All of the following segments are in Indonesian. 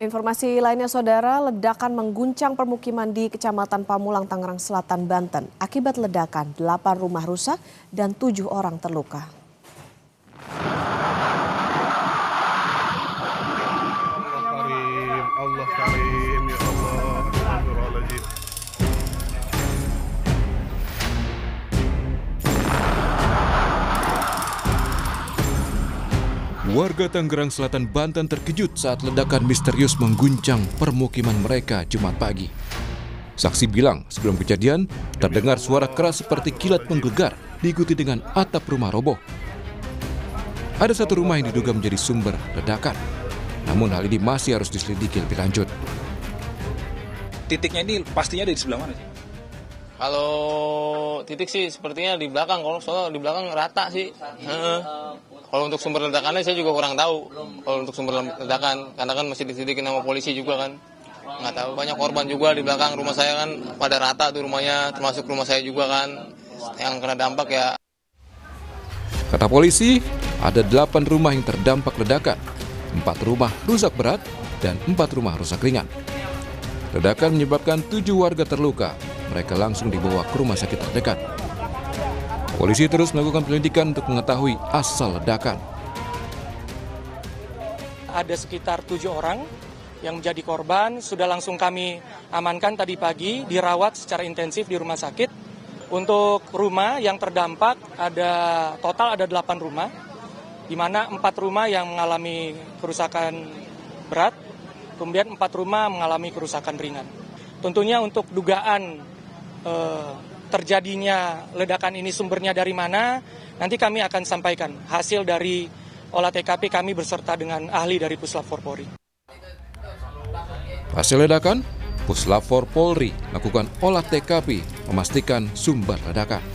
Informasi lainnya, Saudara, ledakan mengguncang permukiman di Kecamatan Pamulang, Tangerang Selatan, Banten. Akibat ledakan, 8 rumah rusak dan 7 orang terluka. Allah Karim, ya Allah, Astagfirullahaladzim. Warga Tangerang Selatan, Banten terkejut saat ledakan misterius mengguncang permukiman mereka Jumat pagi. Saksi bilang sebelum kejadian terdengar suara keras seperti kilat menggelegar diikuti dengan atap rumah roboh. Ada satu rumah yang diduga menjadi sumber ledakan. Namun hal ini masih harus diselidiki lebih lanjut. Titiknya ini pastinya di sebelah mana sih? Kalau titik sih sepertinya di belakang, kalau soalnya di belakang rata sih. Kalau untuk sumber ledakannya saya juga kurang tahu. Kalau untuk sumber ledakan, karena kan masih diselidikin sama polisi juga kan. Nggak tahu, banyak korban juga di belakang rumah saya kan, pada rata tuh rumahnya, termasuk rumah saya juga kan, yang kena dampak ya. Kata polisi, ada 8 rumah yang terdampak ledakan, 4 rumah rusak berat, dan 4 rumah rusak ringan. Ledakan menyebabkan 7 warga terluka. Mereka langsung dibawa ke rumah sakit terdekat. Polisi terus melakukan penyelidikan untuk mengetahui asal ledakan. Ada sekitar 7 orang yang menjadi korban, sudah langsung kami amankan tadi pagi, dirawat secara intensif di rumah sakit. Untuk rumah yang terdampak total ada 8 rumah, di mana 4 rumah yang mengalami kerusakan berat, kemudian 4 rumah mengalami kerusakan ringan. Tentunya untuk dugaan terjadinya ledakan ini sumbernya dari mana, nanti kami akan sampaikan hasil dari olah TKP kami berserta dengan ahli dari Puslap 4 Polri. Hasil ledakan, Puslap 4 Polri melakukan olah TKP memastikan sumber ledakan.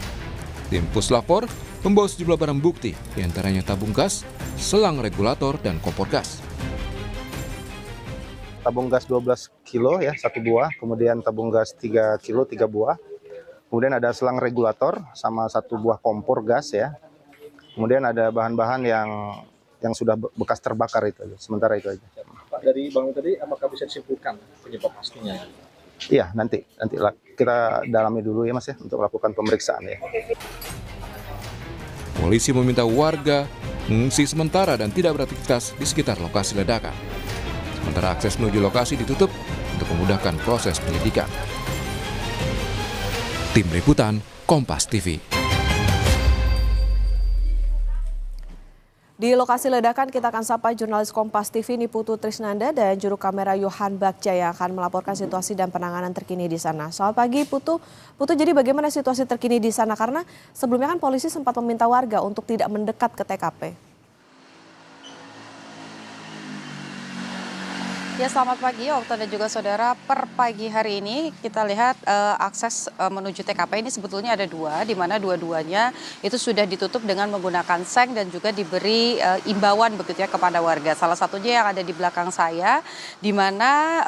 Tim Puslap 4 membawa sejumlah barang bukti, diantaranya tabung gas, selang regulator, dan kompor gas. Tabung gas 12 kilo ya, 1 buah, kemudian tabung gas 3 kilo, 3 buah. Kemudian ada selang regulator sama 1 buah kompor gas ya. Kemudian ada bahan-bahan yang sudah bekas terbakar itu aja. Sementara itu aja. Pak, dari Bang tadi apakah bisa disimpulkan penyebab pastinya? Iya, nanti kita dalami dulu ya Mas ya untuk melakukan pemeriksaan ya. Polisi meminta warga mengungsi sementara dan tidak beraktivitas di sekitar lokasi ledakan. Sementara akses menuju lokasi ditutup untuk memudahkan proses penyelidikan. Tim Liputan, Kompas TV. Di lokasi ledakan kita akan sapa jurnalis Kompas TV Niputu Trisnanda dan juru kamera Yohan Bagja yang akan melaporkan situasi dan penanganan terkini di sana. Selamat pagi Putu. Putu, jadi bagaimana situasi terkini di sana? Karena sebelumnya kan polisi sempat meminta warga untuk tidak mendekat ke TKP. Ya, selamat pagi Okta dan juga saudara. Per pagi hari ini kita lihat akses menuju TKP ini sebetulnya ada 2, di mana dua-duanya itu sudah ditutup dengan menggunakan seng dan juga diberi imbauan begitu ya kepada warga. Salah satunya yang ada di belakang saya, di mana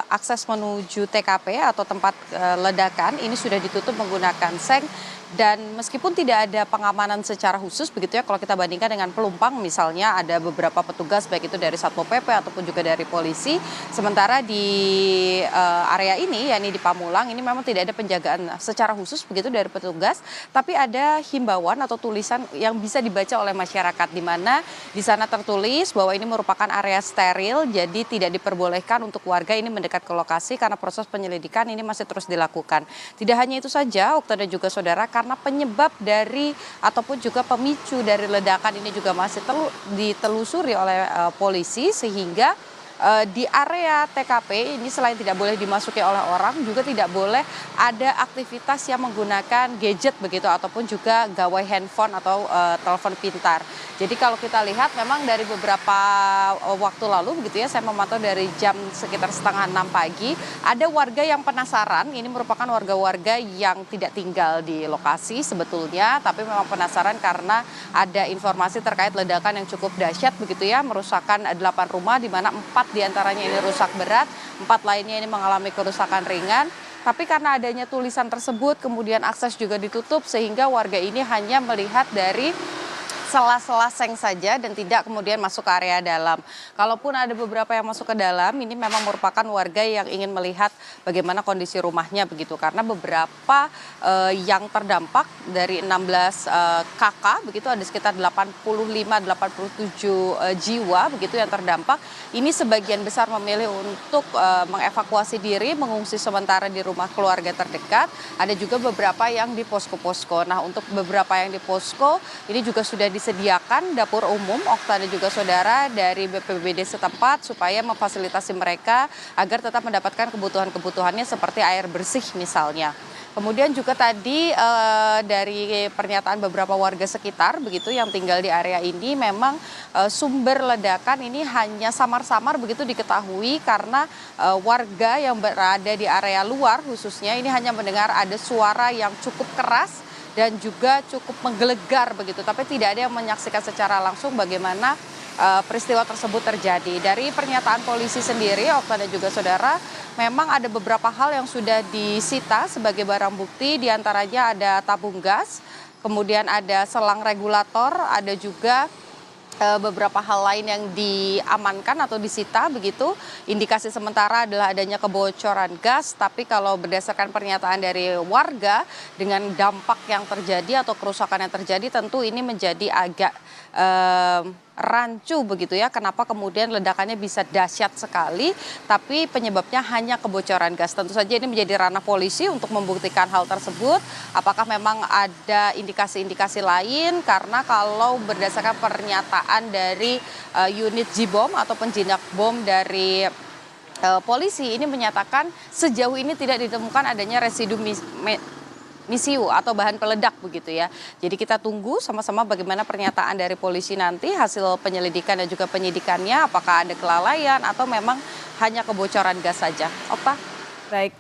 akses menuju TKP atau tempat ledakan ini sudah ditutup menggunakan seng. Dan meskipun tidak ada pengamanan secara khusus begitu ya, kalau kita bandingkan dengan Pelumpang misalnya ada beberapa petugas baik itu dari Satpol PP ataupun juga dari polisi. Sementara di area ini, yakni di Pamulang, ini memang tidak ada penjagaan secara khusus begitu dari petugas, tapi ada himbauan atau tulisan yang bisa dibaca oleh masyarakat, di mana di sana tertulis bahwa ini merupakan area steril, jadi tidak diperbolehkan untuk warga ini mendekat ke lokasi karena proses penyelidikan ini masih terus dilakukan. Tidak hanya itu saja, Okta dan juga saudara, karena penyebab dari ataupun juga pemicu dari ledakan ini juga masih ditelusuri oleh polisi, sehingga di area TKP ini selain tidak boleh dimasuki oleh orang, juga tidak boleh ada aktivitas yang menggunakan gadget begitu ataupun juga gawai handphone atau telepon pintar. Jadi kalau kita lihat memang dari beberapa waktu lalu begitu ya, saya memantau dari jam sekitar 5:30 pagi, ada warga yang penasaran, ini merupakan warga-warga yang tidak tinggal di lokasi sebetulnya, tapi memang penasaran karena ada informasi terkait ledakan yang cukup dahsyat begitu ya, merusakkan 8 rumah di mana 4 diantaranya ini rusak berat, 4 lainnya ini mengalami kerusakan ringan. Tapi karena adanya tulisan tersebut, kemudian akses juga ditutup, sehingga warga ini hanya melihat dari sela-sela seng saja dan tidak kemudian masuk ke area dalam. Kalaupun ada beberapa yang masuk ke dalam, ini memang merupakan warga yang ingin melihat bagaimana kondisi rumahnya begitu. Karena beberapa yang terdampak dari 16 kakak begitu ada sekitar 85-87 jiwa begitu yang terdampak. Ini sebagian besar memilih untuk mengevakuasi diri, mengungsi sementara di rumah keluarga terdekat. Ada juga beberapa yang di posko-posko. Nah, untuk beberapa yang di posko ini juga sudah disediakan dapur umum, Okta dan juga saudara, dari BPBD setempat supaya memfasilitasi mereka agar tetap mendapatkan kebutuhan-kebutuhannya seperti air bersih misalnya. Kemudian juga tadi dari pernyataan beberapa warga sekitar begitu yang tinggal di area ini, memang sumber ledakan ini hanya samar-samar begitu diketahui karena warga yang berada di area luar khususnya ini hanya mendengar ada suara yang cukup keras dan juga cukup menggelegar begitu, tapi tidak ada yang menyaksikan secara langsung bagaimana peristiwa tersebut terjadi. Dari pernyataan polisi sendiri, Okta dan juga saudara, memang ada beberapa hal yang sudah disita sebagai barang bukti, diantaranya ada tabung gas, kemudian ada selang regulator, ada juga beberapa hal lain yang diamankan atau disita begitu. Indikasi sementara adalah adanya kebocoran gas, tapi kalau berdasarkan pernyataan dari warga dengan dampak yang terjadi atau kerusakan yang terjadi tentu ini menjadi agak rancu begitu ya, kenapa kemudian ledakannya bisa dahsyat sekali, tapi penyebabnya hanya kebocoran gas. Tentu saja ini menjadi ranah polisi untuk membuktikan hal tersebut, apakah memang ada indikasi-indikasi lain, karena kalau berdasarkan pernyataan dari unit J-Bom atau penjinak bom dari polisi ini menyatakan sejauh ini tidak ditemukan adanya residu misiu atau bahan peledak begitu ya. Jadi kita tunggu sama-sama bagaimana pernyataan dari polisi nanti, hasil penyelidikan dan juga penyidikannya, apakah ada kelalaian atau memang hanya kebocoran gas saja. Okta? Baik.